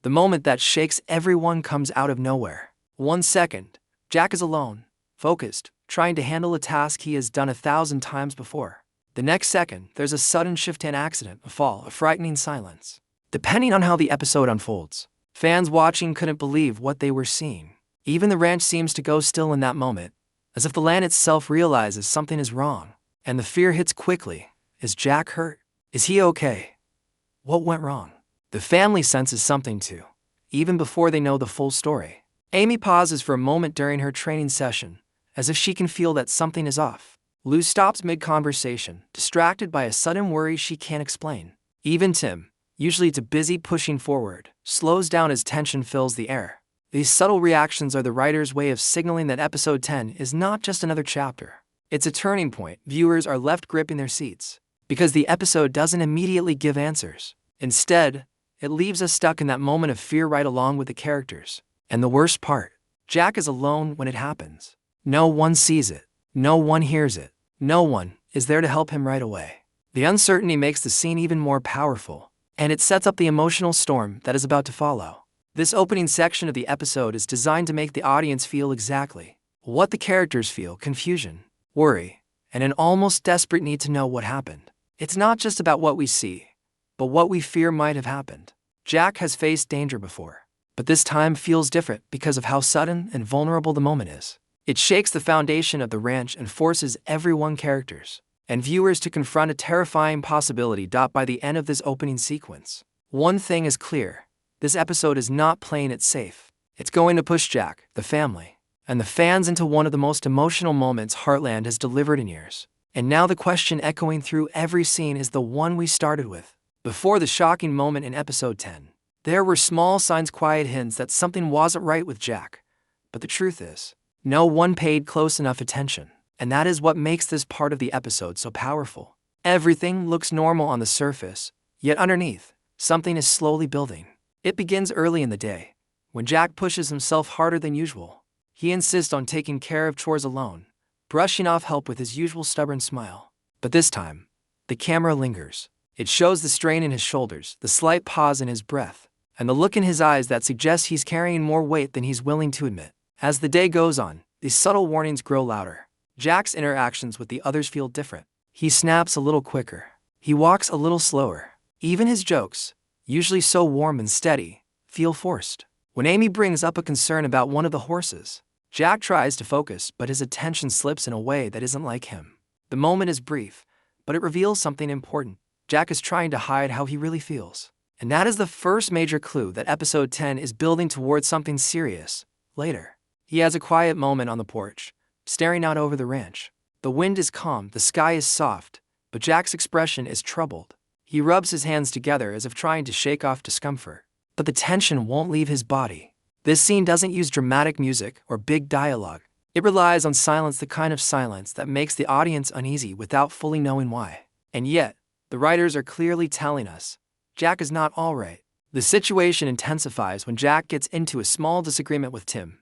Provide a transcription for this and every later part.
The moment that shakes everyone comes out of nowhere. 1 second, Jack is alone, focused, trying to handle a task he has done 1,000 times before. The next second, there's a sudden shift, an accident, a fall, a frightening silence. Depending on how the episode unfolds, fans watching couldn't believe what they were seeing. Even the ranch seems to go still in that moment, as if the land itself realizes something is wrong. And the fear hits quickly. Is Jack hurt? Is he okay? What went wrong? The family senses something too, even before they know the full story. Amy pauses for a moment during her training session, as if she can feel that something is off. Lou stops mid-conversation, distracted by a sudden worry she can't explain. Even Tim, usually too busy pushing forward, slows down as tension fills the air. These subtle reactions are the writer's way of signaling that episode 10 is not just another chapter. It's a turning point. Viewers are left gripping their seats, because the episode doesn't immediately give answers. Instead, it leaves us stuck in that moment of fear right along with the characters. And the worst part, Jack is alone when it happens. No one sees it. No one hears it. No one is there to help him right away. The uncertainty makes the scene even more powerful, and it sets up the emotional storm that is about to follow. This opening section of the episode is designed to make the audience feel exactly what the characters feel: confusion, worry, and an almost desperate need to know what happened. It's not just about what we see, but what we fear might have happened. Jack has faced danger before, but this time feels different because of how sudden and vulnerable the moment is. It shakes the foundation of the ranch and forces everyone, characters and viewers, to confront a terrifying possibility. By the end of this opening sequence, one thing is clear: this episode is not playing it safe. It's going to push Jack, the family, and the fans into one of the most emotional moments Heartland has delivered in years. And now the question echoing through every scene is the one we started with. Before the shocking moment in episode 10, there were small signs, quiet hints that something wasn't right with Jack. But the truth is, no one paid close enough attention. And that is what makes this part of the episode so powerful. Everything looks normal on the surface, yet underneath, something is slowly building. It begins early in the day, when Jack pushes himself harder than usual. He insists on taking care of chores alone, brushing off help with his usual stubborn smile. But this time, the camera lingers. It shows the strain in his shoulders, the slight pause in his breath, and the look in his eyes that suggests he's carrying more weight than he's willing to admit. As the day goes on, these subtle warnings grow louder. Jack's interactions with the others feel different. He snaps a little quicker. He walks a little slower. Even his jokes, usually so warm and steady, feel forced. When Amy brings up a concern about one of the horses, Jack tries to focus, but his attention slips in a way that isn't like him. The moment is brief, but it reveals something important. Jack is trying to hide how he really feels. And that is the first major clue that episode 10 is building towards something serious. Later, he has a quiet moment on the porch, staring out over the ranch. The wind is calm, the sky is soft, but Jack's expression is troubled. He rubs his hands together as if trying to shake off discomfort. But the tension won't leave his body. This scene doesn't use dramatic music or big dialogue. It relies on silence, the kind of silence that makes the audience uneasy without fully knowing why. And yet, the writers are clearly telling us, Jack is not all right. The situation intensifies when Jack gets into a small disagreement with Tim.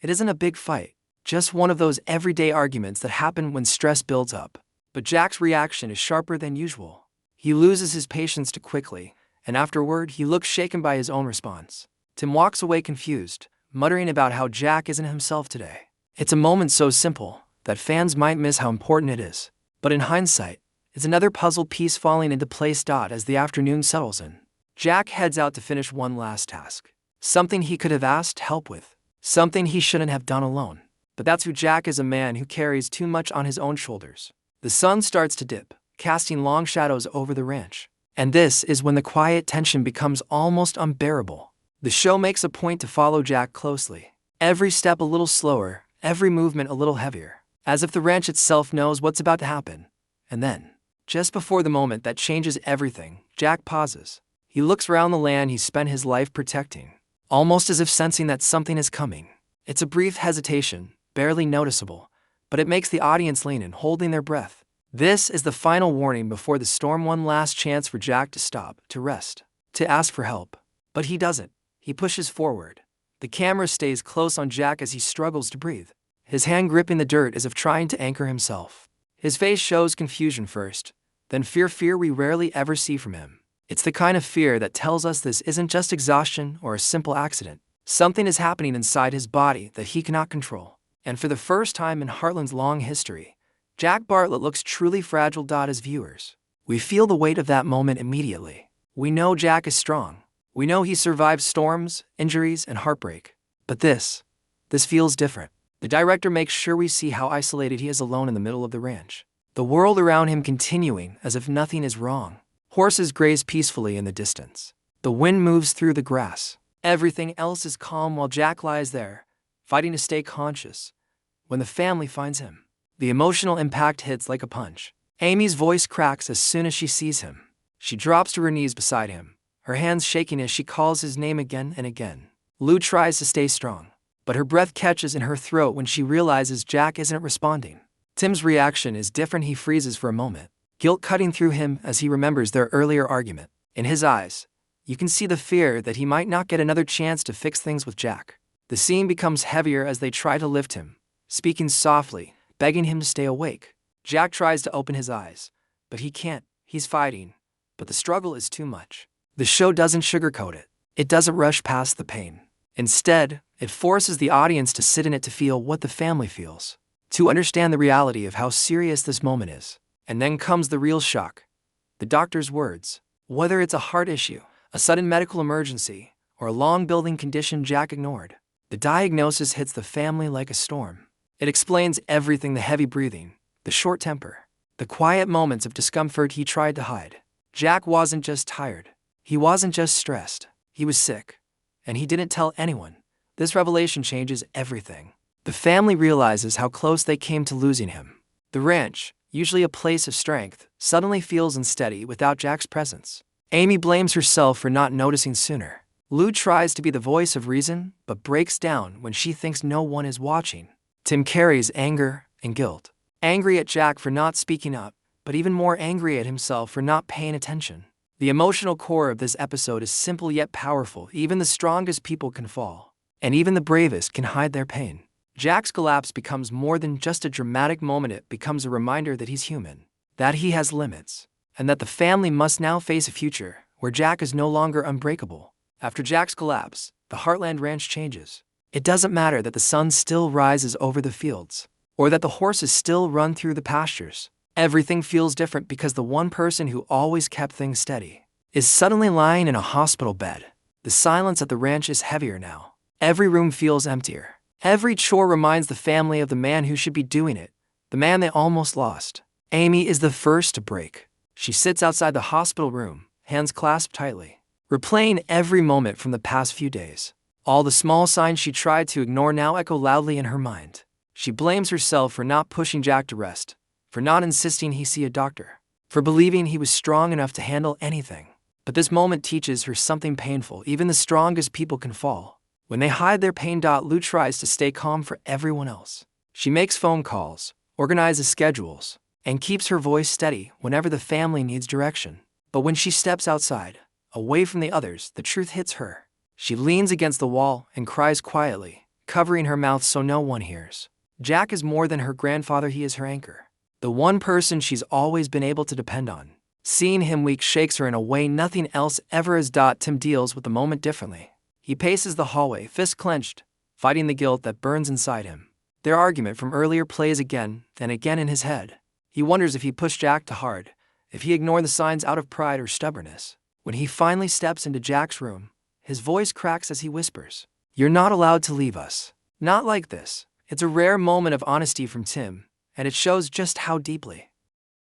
It isn't a big fight, just one of those everyday arguments that happen when stress builds up. But Jack's reaction is sharper than usual. He loses his patience too quickly, and afterward he looks shaken by his own response. Tim walks away confused, muttering about how Jack isn't himself today. It's a moment so simple that fans might miss how important it is. But in hindsight, it's another puzzle piece falling into place. As the afternoon settles in, Jack heads out to finish one last task. Something he could have asked help with. Something he shouldn't have done alone. But that's who Jack is, a man who carries too much on his own shoulders. The sun starts to dip, casting long shadows over the ranch. And this is when the quiet tension becomes almost unbearable. The show makes a point to follow Jack closely. Every step a little slower, every movement a little heavier, as if the ranch itself knows what's about to happen. And then, just before the moment that changes everything, Jack pauses. He looks around the land he's spent his life protecting, almost as if sensing that something is coming. It's a brief hesitation, barely noticeable, but it makes the audience lean in, holding their breath. This is the final warning before the storm, one last chance for Jack to stop, to rest, to ask for help. But he doesn't. He pushes forward. The camera stays close on Jack as he struggles to breathe, his hand gripping the dirt as if trying to anchor himself. His face shows confusion first, then fear we rarely ever see from him. It's the kind of fear that tells us this isn't just exhaustion or a simple accident. Something is happening inside his body that he cannot control. And for the first time in Heartland's long history, Jack Bartlett looks truly fragile. As viewers, we feel the weight of that moment immediately. We know Jack is strong. We know he survived storms, injuries, and heartbreak. But this feels different. The director makes sure we see how isolated he is alone in the middle of the ranch. The world around him continuing as if nothing is wrong. Horses graze peacefully in the distance. The wind moves through the grass. Everything else is calm while Jack lies there, fighting to stay conscious. When the family finds him, the emotional impact hits like a punch. Amy's voice cracks as soon as she sees him. She drops to her knees beside him, her hands shaking as she calls his name again and again. Lou tries to stay strong, but her breath catches in her throat when she realizes Jack isn't responding. Tim's reaction is different. He freezes for a moment, guilt cutting through him as he remembers their earlier argument. In his eyes, you can see the fear that he might not get another chance to fix things with Jack. The scene becomes heavier as they try to lift him, speaking softly, begging him to stay awake. Jack tries to open his eyes, but he can't. He's fighting, but the struggle is too much. The show doesn't sugarcoat it. It doesn't rush past the pain. Instead, it forces the audience to sit in it, to feel what the family feels, to understand the reality of how serious this moment is. And then comes the real shock. The doctor's words. Whether it's a heart issue, a sudden medical emergency, or a long-building condition Jack ignored, the diagnosis hits the family like a storm. It explains everything: the heavy breathing, the short temper, the quiet moments of discomfort he tried to hide. Jack wasn't just tired. He wasn't just stressed. He was sick. And he didn't tell anyone. This revelation changes everything. The family realizes how close they came to losing him. The ranch, usually a place of strength, suddenly feels unsteady without Jack's presence. Amy blames herself for not noticing sooner. Lou tries to be the voice of reason, but breaks down when she thinks no one is watching. Tim carries anger and guilt. Angry at Jack for not speaking up, but even more angry at himself for not paying attention. The emotional core of this episode is simple yet powerful. Even the strongest people can fall, and even the bravest can hide their pain. Jack's collapse becomes more than just a dramatic moment. It becomes a reminder that he's human, that he has limits, and that the family must now face a future where Jack is no longer unbreakable. After Jack's collapse, the Heartland Ranch changes. It doesn't matter that the sun still rises over the fields, or that the horses still run through the pastures. Everything feels different because the one person who always kept things steady is suddenly lying in a hospital bed. The silence at the ranch is heavier now. Every room feels emptier. Every chore reminds the family of the man who should be doing it, the man they almost lost. Amy is the first to break. She sits outside the hospital room, hands clasped tightly, replaying every moment from the past few days. All the small signs she tried to ignore now echo loudly in her mind. She blames herself for not pushing Jack to rest, for not insisting he see a doctor, for believing he was strong enough to handle anything. But this moment teaches her something painful. Even the strongest people can fall when they hide their pain. Lou tries to stay calm for everyone else. She makes phone calls, organizes schedules, and keeps her voice steady whenever the family needs direction. But when she steps outside, away from the others, the truth hits her. She leans against the wall and cries quietly, covering her mouth so no one hears. Jack is more than her grandfather. He is her anchor, the one person she's always been able to depend on. Seeing him weak shakes her in a way nothing else ever has. Tim deals with the moment differently. He paces the hallway, fist clenched, fighting the guilt that burns inside him. Their argument from earlier plays again and again in his head. He wonders if he pushed Jack too hard, if he ignored the signs out of pride or stubbornness. When he finally steps into Jack's room, his voice cracks as he whispers, "You're not allowed to leave us. Not like this." It's a rare moment of honesty from Tim, and it shows just how deeply